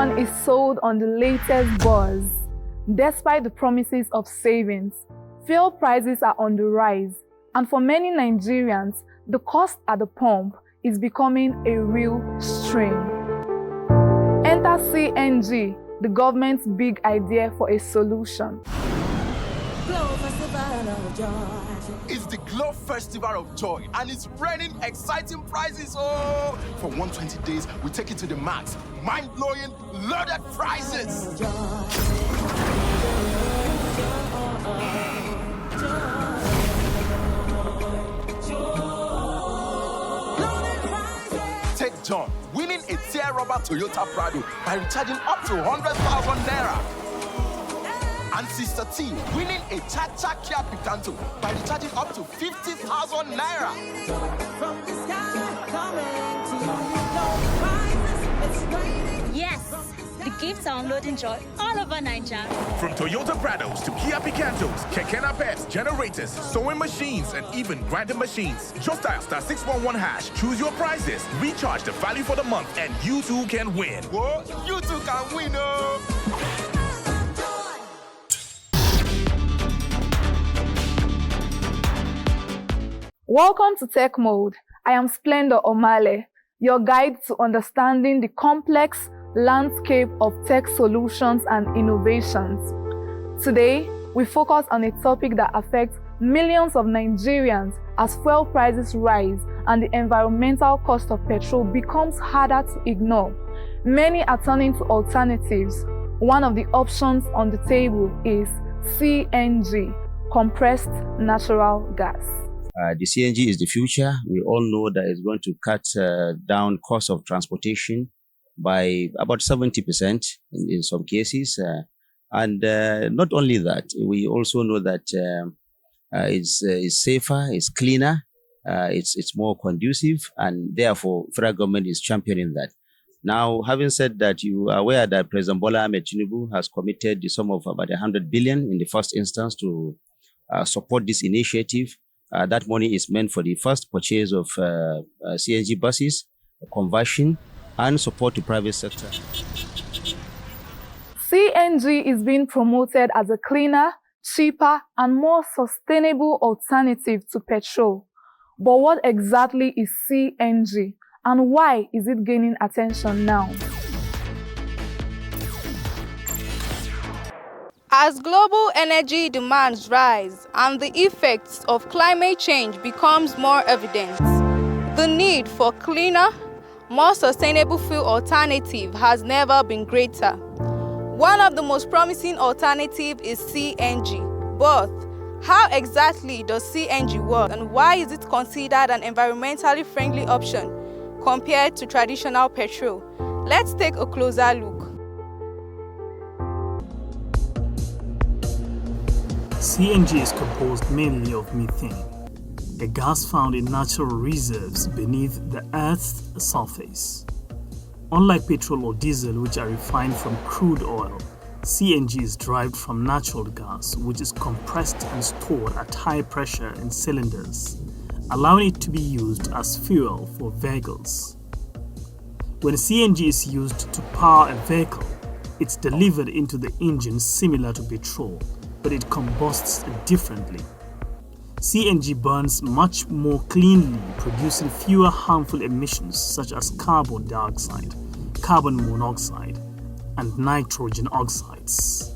Everyone is sold on the latest buzz. Despite the promises of savings, fuel prices are on the rise, and for many Nigerians, the cost at the pump is becoming a real strain. Enter CNG, the government's big idea for a solution. It's the Glow Festival of Joy, and it's raining exciting prizes. Oh, for 120 days, we take it to the max. Mind-blowing, loaded prizes. Take John, winning a tear rubber Toyota Prado by recharging up to 100,000 naira. And Sister T winning a Cha-Cha Kia Picanto by recharging up to 50,000 naira. From the sky, coming to you, yes, the gifts are unloading joy all over Nigeria. From Toyota Prados to Kia Picantos, Keke Napes, generators, sewing machines, and even grinding machines. Just dial *611#, choose your prizes, recharge the value for the month, and you too can win. Whoa, you too can win, oh! Welcome to Tech Mode. I am Splendor Omale, your guide to understanding the complex landscape of tech solutions and innovations. Today, we focus on a topic that affects millions of Nigerians as fuel prices rise and the environmental cost of petrol becomes harder to ignore. Many are turning to alternatives. One of the options on the table is CNG, compressed natural gas. The CNG is the future. We all know that it's going to cut down cost of transportation by about 70% in some cases. And not only that, we also know that it's safer, it's cleaner, it's more conducive, and therefore federal government is championing that. Now, having said that, you are aware that President Bola Ahmed Tinubu has committed the sum of about 100 billion in the first instance to support this initiative. That money is meant for the first purchase of CNG buses, conversion, and support to private sector. CNG is being promoted as a cleaner, cheaper, and more sustainable alternative to petrol. But what exactly is CNG, and why is it gaining attention now? As global energy demands rise and the effects of climate change becomes more evident, the need for cleaner, more sustainable fuel alternative has never been greater. One of the most promising alternatives is CNG. But how exactly does CNG work, and why is it considered an environmentally friendly option compared to traditional petrol? Let's take a closer look. CNG is composed mainly of methane, a gas found in natural reserves beneath the Earth's surface. Unlike petrol or diesel, which are refined from crude oil, CNG is derived from natural gas, which is compressed and stored at high pressure in cylinders, allowing it to be used as fuel for vehicles. When CNG is used to power a vehicle, it's delivered into the engine similar to petrol, but it combusts differently. CNG burns much more cleanly, producing fewer harmful emissions such as carbon dioxide, carbon monoxide, and nitrogen oxides.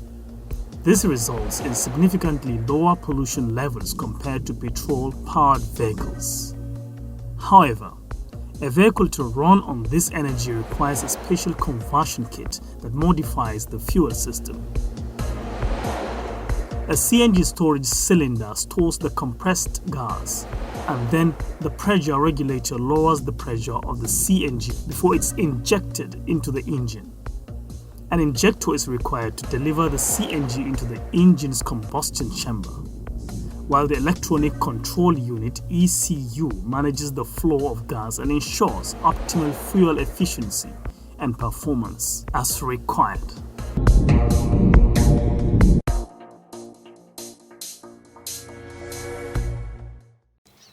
This results in significantly lower pollution levels compared to petrol-powered vehicles. However, a vehicle to run on this energy requires a special conversion kit that modifies the fuel system. A CNG storage cylinder stores the compressed gas, and then the pressure regulator lowers the pressure of the CNG before it's injected into the engine. An injector is required to deliver the CNG into the engine's combustion chamber, while the electronic control unit ECU manages the flow of gas and ensures optimal fuel efficiency and performance as required.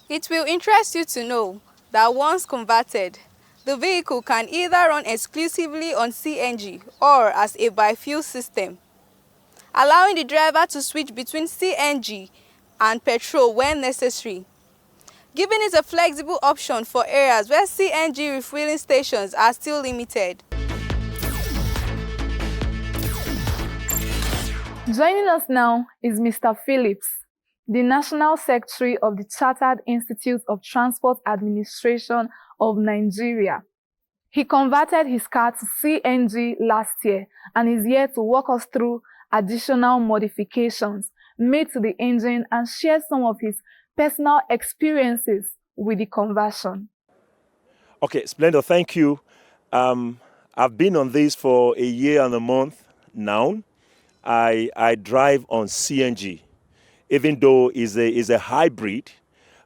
It will interest you to know that once converted, The vehicle can either run exclusively on CNG or as a biofuel system, allowing the driver to switch between CNG and petrol when necessary, giving it a flexible option for areas where CNG refueling stations are still limited. Joining us now is Mr. Phillips, the National Secretary of the Chartered Institute of Transport Administration of Nigeria. He converted his car to CNG last year and is here to walk us through additional modifications made to the engine and share some of his personal experiences with the conversion. Okay, Splendor, thank you. I've been on this for a year and a month now. I drive on CNG. Even though it's a hybrid,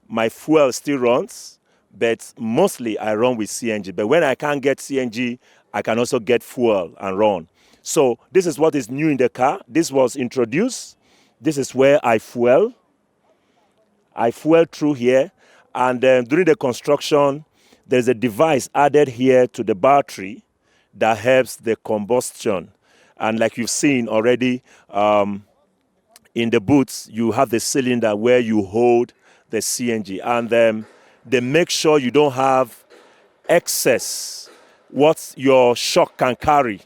my fuel still runs, but mostly I run with CNG. But when I can't get CNG, I can also get fuel and run. So this is what is new in the car. This was introduced. This is where I fuel. I fuel through here. And during the construction, there's a device added here to the battery that helps the combustion. And like you've seen already, in the boots, you have the cylinder where you hold the CNG. And they make sure you don't have excess what your shock can carry.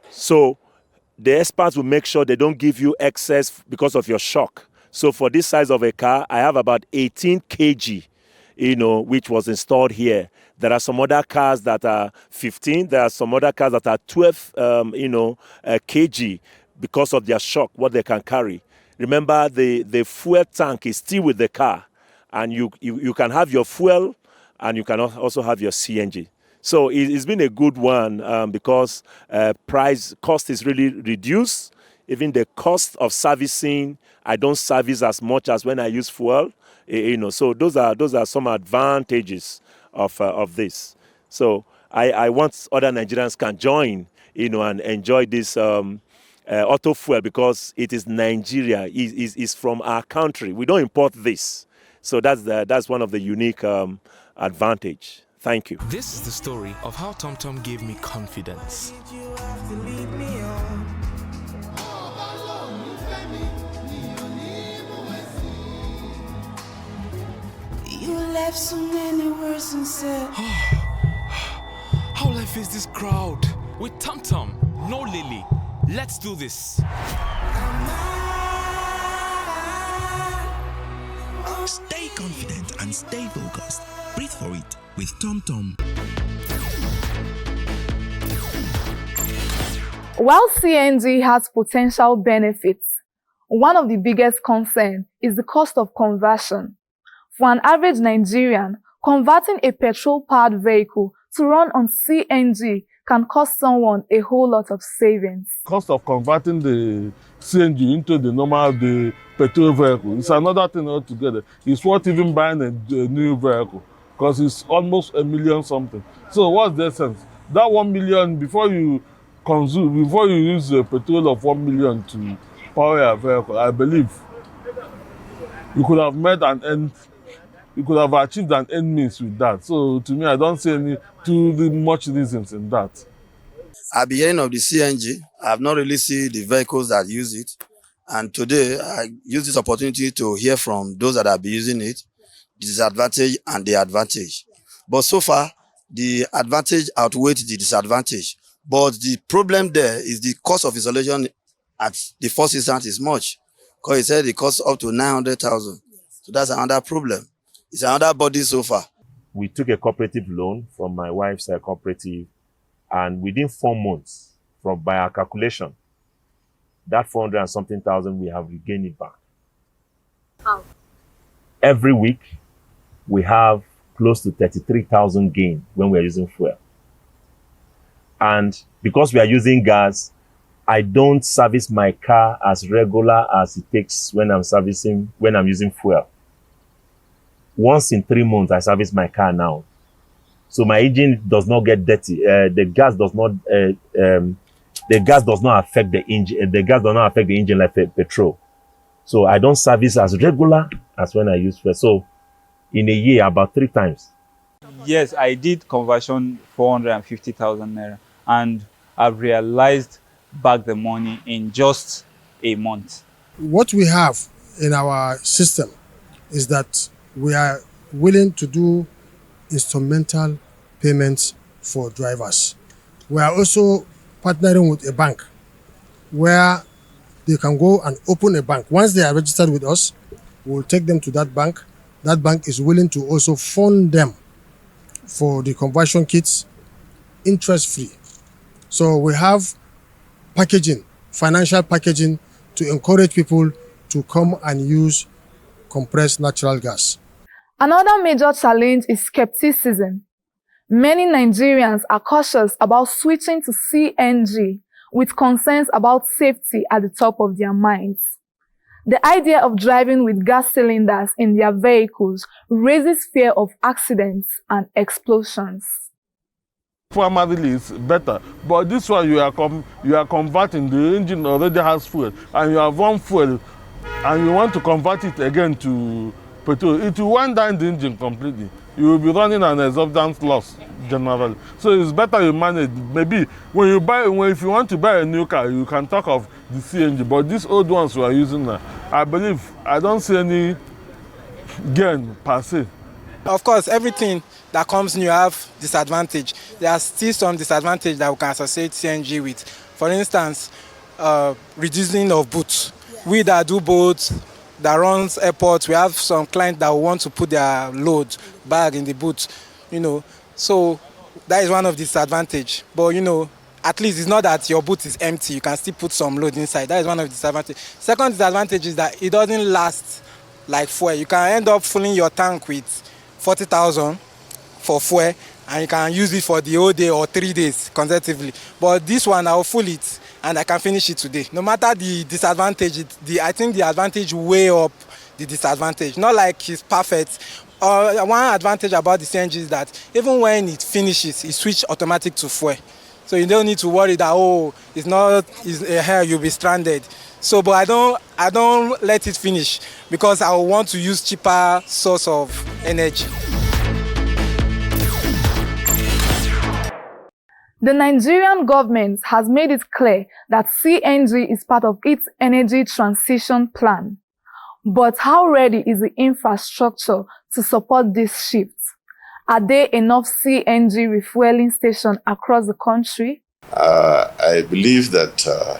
So the experts will make sure they don't give you excess because of your shock. So for this size of a car, I have about 18 kg, which was installed here. There are some other cars that are 15. There are some other cars that are 12, kg because of their shock, what they can carry. Remember, the fuel tank is still with the car, and you can have your fuel, and you can also have your CNG. So it's been a good one because cost is really reduced. Even the cost of servicing, I don't service as much as when I use fuel. So those are some advantages of this. So I want other Nigerians can join, and enjoy this auto fuel because it is Nigeria. Is from our country. We don't import this. So that's one of the unique advantage. Thank you. This is the story of how TomTom gave me confidence. You left so many words and said, How will I face this crowd? With TomTom, no Lily. Let's do this. Stay confident and stay focused. Breathe for it with TomTom. While CNG has potential benefits, one of the biggest concerns is the cost of conversion. For an average Nigerian, converting a petrol-powered vehicle to run on CNG can cost someone a whole lot of savings. Cost of converting the CNG into the petrol vehicle is another thing altogether. It's worth even buying a new vehicle because it's almost $1 million something. So what's the sense? That 1 million before you use a petrol of 1 million to power a vehicle, I believe you could have made an end. You could have achieved an end means with that. So to me, I don't see any too much reasons in that. I've been hearing of the CNG. I have not really seen the vehicles that use it. And today, I use this opportunity to hear from those that have been using it, the disadvantage and the advantage. But so far, the advantage outweighs the disadvantage. But the problem there is the cost of installation at the first instance is much. Because he said it costs up to 900,000. So that's another problem. It's another body so far. We took a cooperative loan from my wife's cooperative, and within 4 months, by our calculation, that 400 and something thousand, we have regained it back. How? Every week, we have close to 33,000 gain when we are using fuel. And because we are using gas, I don't service my car as regular as it takes when I'm using fuel. Once in 3 months, I service my car now. So my engine does not get dirty. The gas does not affect the engine. The gas does not affect the engine like petrol. So I don't service as regular as when I use fuel. So in a year, about 3 times. Yes, I did conversion 450,000 naira, and I've realized back the money in just a month. What we have in our system is that we are willing to do instrumental payments for drivers. We are also partnering with a bank where they can go and open a bank. Once they are registered with us, we'll take them to that bank. That bank is willing to also fund them for the conversion kits interest-free. So we have packaging, financial packaging to encourage people to come and use compressed natural gas. Another major challenge is skepticism. Many Nigerians are cautious about switching to CNG with concerns about safety at the top of their minds. The idea of driving with gas cylinders in their vehicles raises fear of accidents and explosions. Primarily it's better, but this one you are converting, the engine already has fuel, and you have one fuel, and you want to convert it again to petrol. It will wind down the engine completely. You will be running an exhaust loss generally. So it's better you manage. Maybe if you want to buy a new car, you can talk of the CNG, but these old ones we are using now, I don't see any gain per se. Of course, everything that comes new have disadvantage. There are still some disadvantage that we can associate CNG with. For instance, reducing of boats. We that do boats, that runs airports, we have some clients that want to put their load bag in the boot, So that is one of the disadvantage. But at least it's not that your boot is empty. You can still put some load inside. That is one of the disadvantages. Second disadvantage is that it doesn't last like fuel. You can end up filling your tank with 40,000 for fuel, and you can use it for the whole day or 3 days consecutively. But this one, I'll fill it and I can finish it today. No matter the disadvantage, I think the advantage way up the disadvantage. Not like it's perfect. One advantage about the CNG is that even when it finishes, it switches automatic to fuel. So you don't need to worry that here you'll be stranded. So, but I don't let it finish because I want to use cheaper source of energy. The Nigerian government has made it clear that CNG is part of its energy transition plan. But how ready is the infrastructure to support this shift? Are there enough CNG refueling stations across the country? I believe that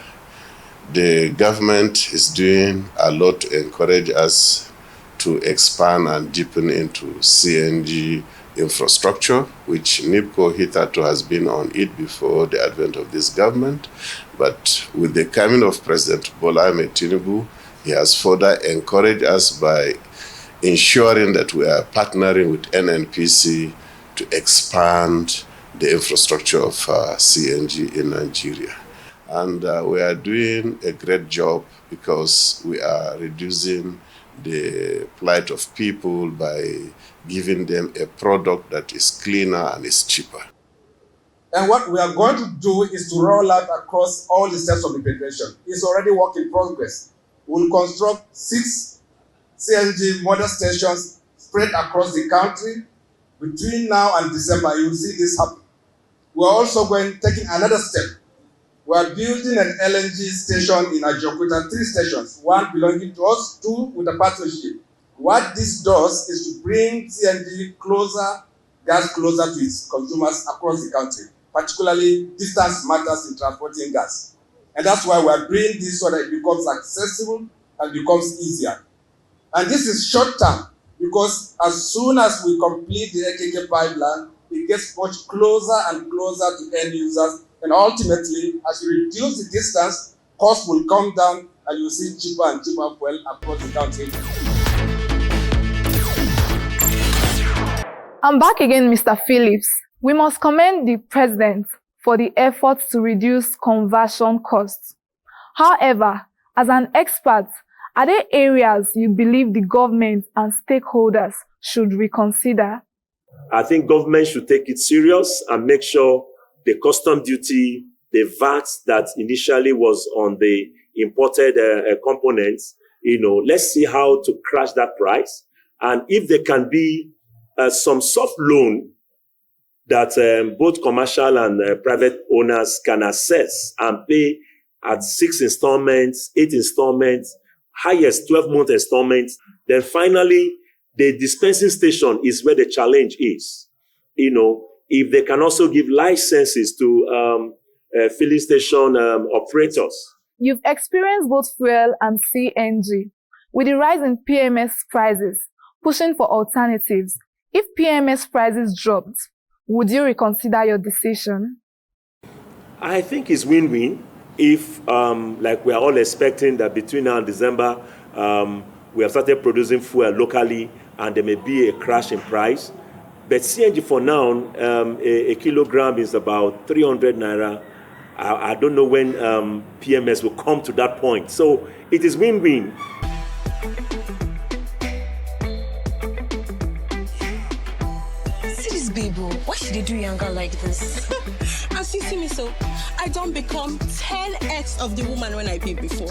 the government is doing a lot to encourage us to expand and deepen into CNG infrastructure, which NIPCO hitherto has been on it before the advent of this government. But with the coming of President Bola Ahmed Tinubu, he has further encouraged us by ensuring that we are partnering with NNPC to expand the infrastructure of CNG in Nigeria. And we are doing a great job because we are reducing the plight of people by giving them a product that is cleaner and is cheaper. And what we are going to do is to roll out across all the steps of the federation. It's already work in progress. We'll construct 6 CNG model stations spread across the country. Between now and December, you will see this happen. We're also taking another step. We're building an LNG station in Ajokuta, 3 stations, 1 belonging to us, 2 with a partnership. What this does is to bring CNG gas closer to its consumers across the country. Particularly, distance matters in transporting gas. And that's why we're bringing this so that it becomes accessible and becomes easier. And this is short term, because as soon as we complete the AKK pipeline, it gets much closer and closer to end users. And ultimately, as you reduce the distance, cost will come down and you'll see cheaper and cheaper fuel across the country. I'm back again, Mr. Phillips. We must commend the president for the efforts to reduce conversion costs. However, as an expert, are there areas you believe the government and stakeholders should reconsider? I think government should take it serious and make sure the custom duty, the VAT that initially was on the imported components, let's see how to crash that price. And if there can be some soft loan that both commercial and private owners can access and pay at 6 installments, 8 installments, highest 12-month installments. Then finally, the dispensing station is where the challenge is. If they can also give licenses to filling station operators. You've experienced both fuel and CNG. With the rise in PMS prices, pushing for alternatives, if PMS prices dropped, would you reconsider your decision? I think it's win-win. If, like we are all expecting that between now and December, we have started producing fuel locally and there may be a crash in price. But CNG for now, a kilogram is about 300 naira. I don't know when PMS will come to that point. So it is win-win. See this baby, why should they do younger like this? As you see me so, I don't become 10x of the woman when I paid before.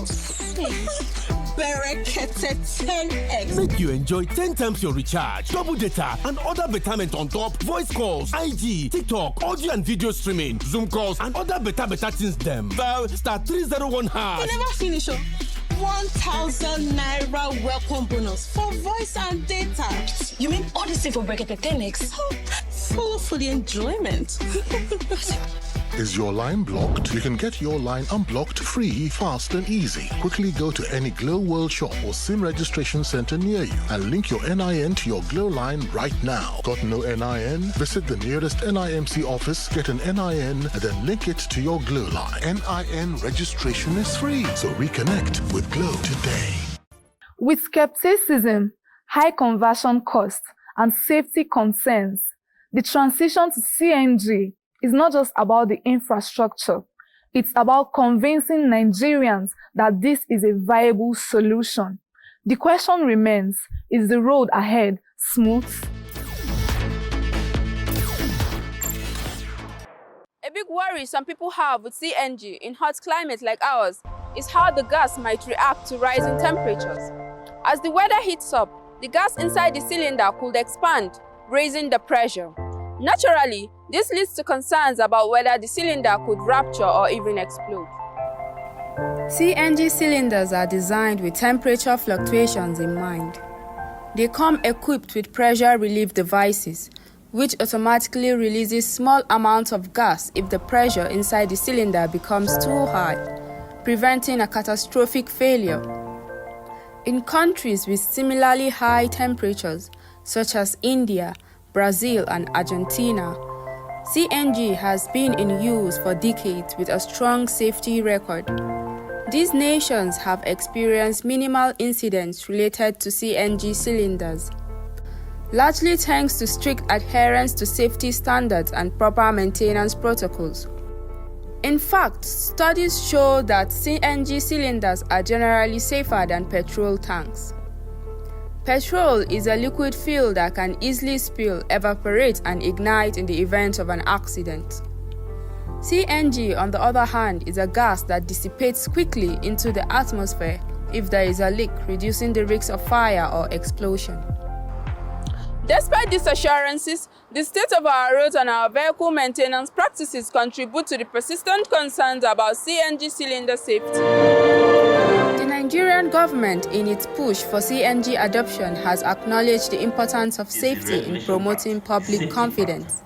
Berekete 10x. Make you enjoy 10 times your recharge, double data, and other betterment on top, voice calls, IG, TikTok, audio and video streaming, Zoom calls, and other better things them. Dial *301#. You never finish, 1,000 naira welcome bonus for voice and data. You mean all this thing for Berekete 10x? Full for the enjoyment. Is your line blocked? You can get your line unblocked free, fast and easy. Quickly go to any Glow World shop or SIM registration center near you and link your NIN to your Glow line right now. Got no NIN? Visit the nearest NIMC office, get an NIN, and then link it to your Glow line. NIN registration is free, so reconnect with Glow today. With skepticism, high conversion costs, and safety concerns, the transition to CNG is not just about the infrastructure. It's about convincing Nigerians that this is a viable solution. The question remains, is the road ahead smooth? A big worry some people have with CNG in hot climates like ours is how the gas might react to rising temperatures. As the weather heats up, the gas inside the cylinder could expand, raising the pressure. Naturally, this leads to concerns about whether the cylinder could rupture or even explode. CNG cylinders are designed with temperature fluctuations in mind. They come equipped with pressure relief devices, which automatically releases small amounts of gas if the pressure inside the cylinder becomes too high, preventing a catastrophic failure. In countries with similarly high temperatures, such as India, Brazil, and Argentina, CNG has been in use for decades with a strong safety record. These nations have experienced minimal incidents related to CNG cylinders, largely thanks to strict adherence to safety standards and proper maintenance protocols. In fact, studies show that CNG cylinders are generally safer than petrol tanks. Petrol is a liquid fuel that can easily spill, evaporate, and ignite in the event of an accident. CNG, on the other hand, is a gas that dissipates quickly into the atmosphere if there is a leak, reducing the risk of fire or explosion. Despite these assurances, the state of our roads and our vehicle maintenance practices contribute to the persistent concerns about CNG cylinder safety. The Nigerian government, in its push for CNG adoption, has acknowledged the importance of safety in promoting public confidence.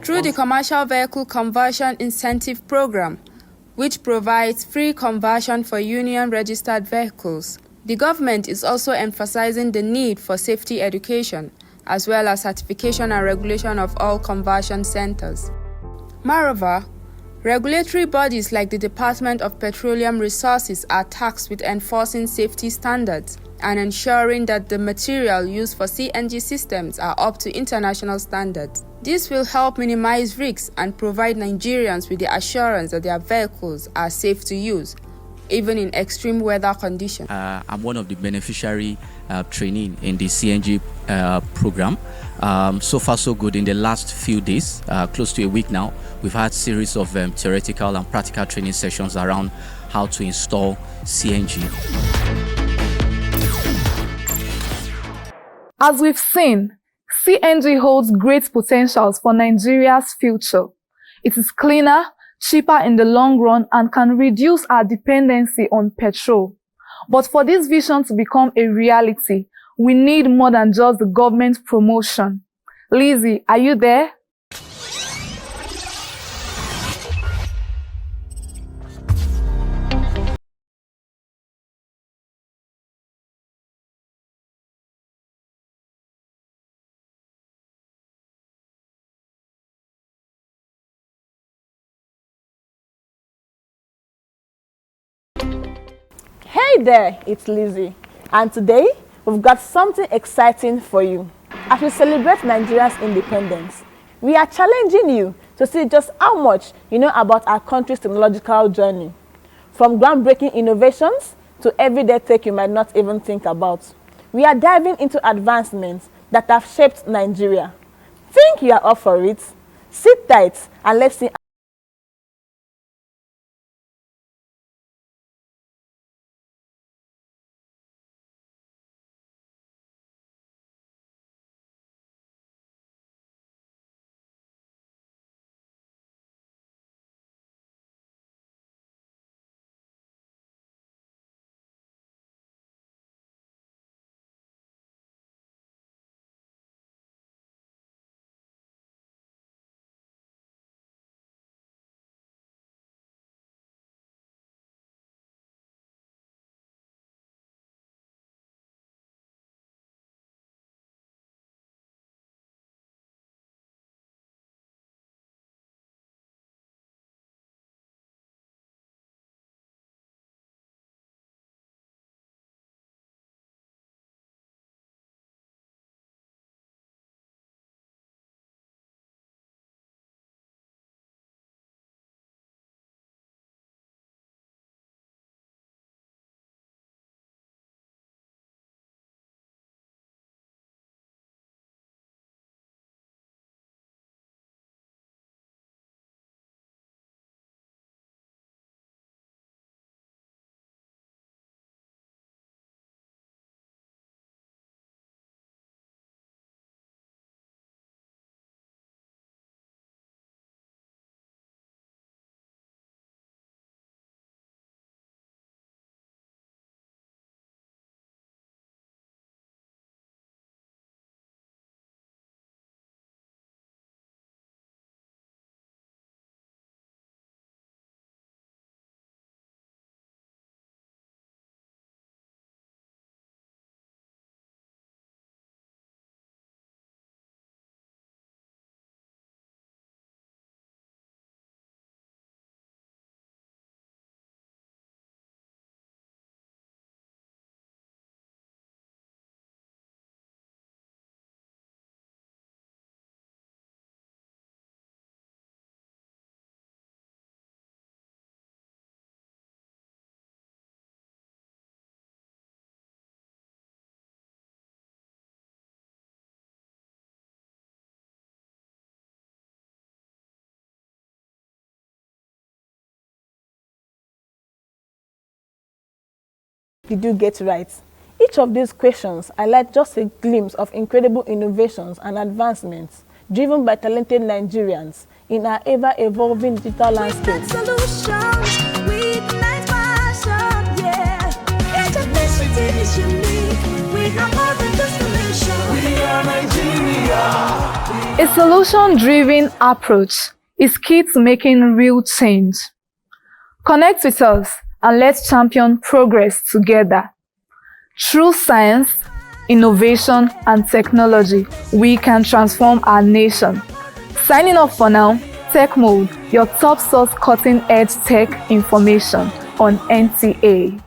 Through the Commercial Vehicle Conversion Incentive Program, which provides free conversion for union-registered vehicles, the government is also emphasizing the need for safety education, as well as certification and regulation of all conversion centers. Moreover, regulatory bodies like the Department of Petroleum Resources are tasked with enforcing safety standards and ensuring that the material used for CNG systems are up to international standards. This will help minimize risks and provide Nigerians with the assurance that their vehicles are safe to use, even in extreme weather conditions. I'm one of the beneficiary training in the CNG program. So far so good. In the last few days, close to a week now, we've had series of theoretical and practical training sessions around how to install CNG. As we've seen, CNG holds great potentials for Nigeria's future. It is cleaner, cheaper in the long run, and can reduce our dependency on petrol. But for this vision to become a reality, we need more than just the government promotion. Lizzie, are you there? Hey there, it's Lizzie, and today we've got something exciting for you. As we celebrate Nigeria's independence, we are challenging you to see just how much you know about our country's technological journey. From groundbreaking innovations to everyday tech you might not even think about. We are diving into advancements that have shaped Nigeria. Think you are up for it? Sit tight and let's see. Did you get right? Each of these questions highlight just a glimpse of incredible innovations and advancements driven by talented Nigerians in our ever-evolving digital landscape. A solution-driven approach is key to making real change. Connect with us and let's champion progress together. Through science, innovation, and technology, we can transform our nation. Signing off for now, Tech Mode, your top source cutting-edge tech information on NTA.